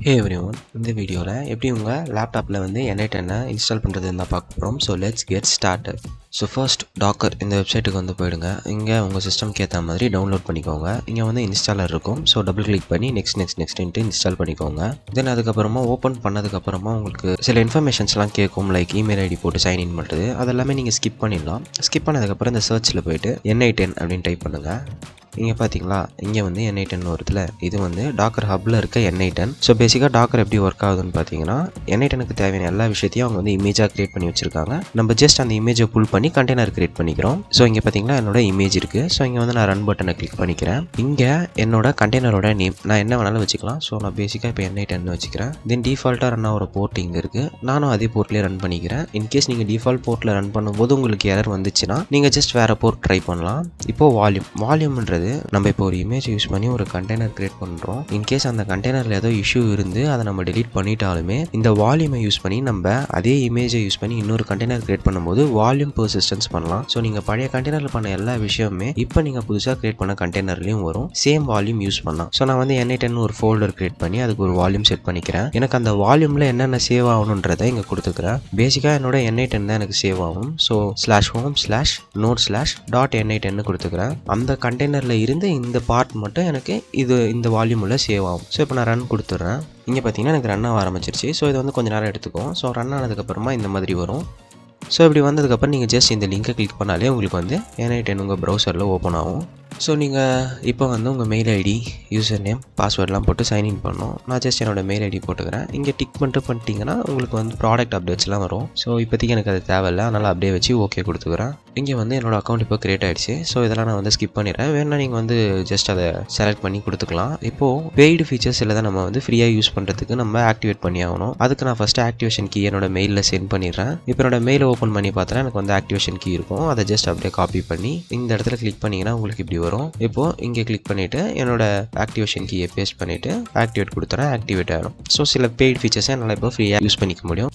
ஹே everyone, இந்த வீடியோவில் எப்படி உங்கள் லேப்டாப்பில் வந்து N8 இன்ஸ்டால் பண்ணுறதுன்னு தான் பார்க்க போகிறோம். So let's get started. So first Docker இந்த வெப்சைட்டுக்கு வந்து போயிடுங்க. இங்கே உங்கள் சிஸ்டம்க்கு ஏற்ற மாதிரி டவுன்லோட் பண்ணிக்கோங்க. இங்கே வந்து இன்ஸ்டாலர் இருக்கும். ஸோ டபுள் கிளிக் பண்ணி நெக்ஸ்ட் இன்ஸ்டால் பண்ணிக்கோங்க. தென் அதுக்கப்புறமா ஓப்பன் பண்ணதுக்கப்புறமா உங்களுக்கு சில இன்ஃபர்மேஷன்ஸ்லாம் கேட்கும், லைக் இமெயில் ஐடி போட்டு சைன்இன் பண்ணுறது. அதெல்லாமே நீங்கள் ஸ்கிப் பண்ணிடலாம். ஸ்கிப் பண்ணதுக்கப்புறம் இந்த சர்ச்சில் போய்ட்டு N8 அப்படின்னு டைப் பண்ணுங்கள். இங்கே பார்த்தீங்களா, இங்கே வந்து N8 வருதுல, இது வந்து டாக்கர் ஹப்பில் இருக்க N8. ஸோ பேசிக்காக டாக்கர் எப்படி ஒர்க் ஆகுதுன்னு பார்த்தீங்கன்னா, N8க்கு தேவையான எல்லா விஷயத்தையும் அவங்க வந்து இமேஜாக கிரியேட் பண்ணி வச்சிருக்காங்க. நம்ம ஜஸ்ட் அந்த இமேஜை புல் பண்ணி கண்டெய்னர் கிரியேட் பண்ணிக்கிறோம். ஸோ இங்கே பார்த்தீங்கன்னா என்னோட இமேஜ் இருக்குது. ஸோ இங்கே வந்து நான் ரன் பட்டனை கிளிக் பண்ணிக்கிறேன். இங்கே என்னோட கண்டெய்னரோட நேம் நான் என்ன வேணாலும் வச்சுக்கலாம். ஸோ நான் பேசிக்காக இப்போ N8 வச்சுக்கிறேன். தென் டிஃபால்ட்டாக ரன் ஆகிற போர்ட் இங்கே இருக்குது. நானும் அதே போர்ட்லேயே ரன் பண்ணிக்கிறேன். இன்கேஸ் நீங்கள் டிஃபால்ட் போர்ட்டில் ரன் பண்ணும்போது உங்களுக்கு எரர் வந்துச்சுன்னா நீங்கள் ஜஸ்ட் வேறு போர்ட் ட்ரை பண்ணலாம். இப்போது வால்யூம்ன்றது நம்ம இப்போ ஒரு இமேஜ் யூஸ் பண்ணி ஒரு கண்டெய்னர் கிரியேட் பண்ணுறோம். இன்கேஸ் அந்த கண்டெய்னரில் ஏதோ இஷ்யூ இருந்து அதை நம்ம டெலீட் பண்ணிட்டாலுமே இந்த வால்யூமை யூஸ் பண்ணி நம்ம அதே இமேஜை யூஸ் பண்ணி இன்னொரு கண்டெய்னர் கிரியேட் பண்ணும்போது வால்யூம் பெர்சிஸ்டன்ஸ் பண்ணலாம். ஸோ நீங்கள் பழைய கண்டெய்னரில் பண்ண எல்லா விஷயமுமே இப்போ நீங்கள் புதுசாக கிரியேட் பண்ண கண்டெய்னர்லையும் வரும். சேம் வால்யூம் யூஸ் பண்ணலாம். ஸோ நான் வந்து N8 ஒரு ஃபோல்டர் கிரியேட் பண்ணி அதுக்கு ஒரு வால்யூம் செட் பண்ணிக்கிறேன். எனக்கு அந்த வால்யூமில் என்னென்ன சேவ் ஆகணுன்றதை இங்கே கொடுத்துக்கிறேன். பேசிக்காக என்னோட N8 தான் எனக்கு சேவ் ஆகும். ஸோ /home/node/.N8 கொடுத்துக்கிறேன். அந்த கண்டெய்னரில் இருந்து இந்த பார்ட் மட்டும் எனக்கு இந்த வால்யூமில் சேவ் ஆகும். ஸோ இப்போ நான் ரன் கொடுத்துட்றேன். இங்கே பார்த்தீங்கன்னா எனக்கு ரன் ஆக ஆரம்பிச்சிருச்சு. ஸோ இது வந்து கொஞ்சம் நேரம் எடுத்துக்கும். ஸோ ரன் ஆனதுக்கப்புறமா இந்த மாதிரி வரும். ஸோ இப்படி வந்ததுக்கப்புறம் நீங்கள் ஜஸ்ட் இந்த லிங்கை கிளிக் பண்ணாலே உங்களுக்கு வந்து N8 உங்கள் ப்ரௌசரில் ஓப்பன் ஆகும். ஸோ நீங்கள் இப்போ வந்து உங்கள் மெயில் ஐடி, யூசர் நேம், பாஸ்வேர்ட்லாம் போட்டு சைன்இன் பண்ணணும். நான் ஜஸ்ட் என்னோடய மெயில் ஐடி போட்டுக்கிறேன். இங்கே டிக் பண்ணிட்டீங்கன்னா உங்களுக்கு வந்து ப்ராடக்ட் அப்டேட்ஸ்லாம் வரும். ஸோ இப்போதைக்கு எனக்கு அது தேவையில்லை, அதனால் அப்படியே வச்சு ஓகே கொடுத்துக்கிறேன். இங்கே வந்து என்னோடய அக்கௌண்ட் இப்போ க்ரியேட் ஆகிடுச்சு. ஸோ இதெல்லாம் நான் வந்து ஸ்கிப் பண்ணிடுறேன். வேணா நீங்கள் வந்து ஜஸ்ட் அதை செலக்ட் பண்ணி கொடுத்துக்கலாம். இப்போது பெய்டு ஃபீச்சர்ஸ் இல்லை தான் நம்ம வந்து ஃப்ரீயாக யூஸ் பண்ணுறதுக்கு நம்ம ஆக்டிவேட் பண்ணி ஆகணும். அதுக்கு நான் ஃபஸ்ட்டு ஆக்டிவேஷன் கீ என்னோட மெயிலில் சென்ட் பண்ணிடுறேன். இப்போ என்னோட மெயிலை ஓப்பன் பண்ணி பார்த்தா எனக்கு வந்து ஆக்டிவேஷன் கீ இருக்கும். அதை ஜஸ்ட் அப்படியே காப்பி பண்ணி இந்த இடத்துல கிளிக் பண்ணிங்கன்னா உங்களுக்கு இப்படி வரும். இப்போது இங்கே கிளிக் பண்ணிவிட்டு என்னோட ஆக்டிவேஷன் கீயை பேஸ்ட் பண்ணிவிட்டு ஆக்டிவேட் கொடுத்துறேன். ஆக்டிவேட் ஆகிடும். ஸோ சில பெய்டு ஃபீச்சர்ஸை என்னால் இப்போ ஃப்ரீயாக யூஸ் பண்ணிக்க முடியும்.